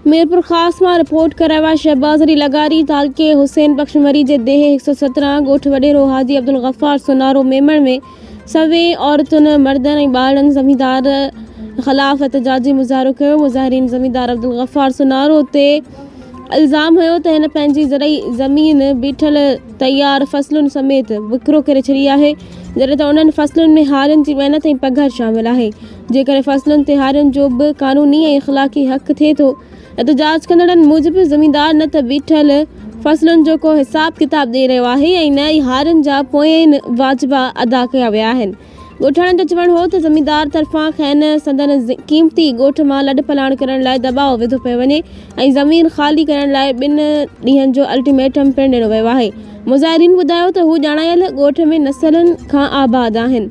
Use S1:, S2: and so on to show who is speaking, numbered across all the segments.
S1: मीरपुर ख़ास मां रिपोर्ट कराया शहबाज अली लगारी तालके हुसैन बख्श मरी जे देह 117 गोठ वडेरो हाजी अब्दुल गफ़ार सोनारो मेमण में सवे औरतुनि मर्दनि ऐं ॿारनि ज़मींदार ख़िलाफ़ एहतजाजी मुज़ाहिरो कयो। मुज़ाहिरीन ज़मींदार अब्दुल गफ़ार सोनारो ते इल्ज़ाम हुयो त हिन पंहिंजी ज़रई ज़मीन बीठल तैयार फसलुनि समेत विकिरो करे छॾी आहे, जॾहिं त उन्हनि फसलुनि में हारियुनि जी महिनत ऐं पघर शामिल आहे। जेकर फसलुनि ते हारियुनि जो बि क़ानूनी ऐं इख़लाक़ी हक़ थिए थो। एहतजाज कंदड़नि मूजिबि ज़मींदार न त बीठल फसलुनि जो को हिसाब किताब ॾेई रहियो आहे ऐं न ई हारियुनि जा पोयनि वाजिबा अदा कया विया आहिनि। ॻोठाणनि जो चवणु हो त ज़मींदार तरफ़ां खेनि संदनि क़ीमती ॻोठ मां लॾ पलाण करण लाइ दबाव विधो पियो वञे ऐं ज़मीन ख़ाली करण लाइ 2 ॾींहंनि जो अल्टीमेटम पिणु ॾिनो वियो आहे। मुज़ाहिरीन ॿुधायो त हू ॼाणायल ॻोठ में नसलनि खां आबाद आहिनि,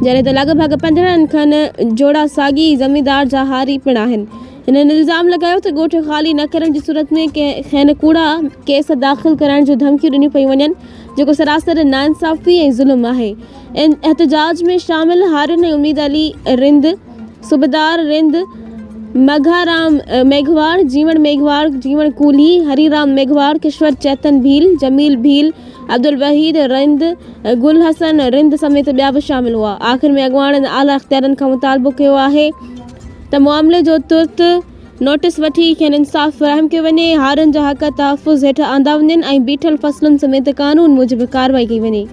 S1: जॾहिं त लॻभॻि 15 खनि जोड़ा साॻी ज़मींदार जा हारी पिणु आहिनि। हिननि इल्ज़ाम लॻायो त ॻोठ ख़ाली न करण जी सूरत में खेनि कूड़ा केस दाख़िल करण जूं धमकियूं ॾिनियूं पयूं वञनि, जेको सरासर नाइंसाफ़ी ऐं ज़ुल्म आहे। एहतजाज में शामिल हारियुनि उम्मीद अली रिंद, सूबेदार रिंद, मघाराम मेघवाड़, जीवन मेघवाड़, जीवन कूली, हरीराम मेघवाड़, किश्वर चैतन भील, जमील भील, अब्दुल वहीद रिंद, गुल हसन रिंद समेत ॿिया बि शामिल हुआ। आख़िर में अॻवान आला इख़्तियारनि खां मुतालबो कयो आहे त मामले जो तुर्त नोटिस वठी खेनि इंसाफ़ फ़राहम कयो वञे, हारियुनि जा हक़ तहफ़्फ़ुज़ हेठि आंदा वञनि ऐं बीठल फसलुनि समेत क़ानून मूजिबि कार्रवाई कई वञे।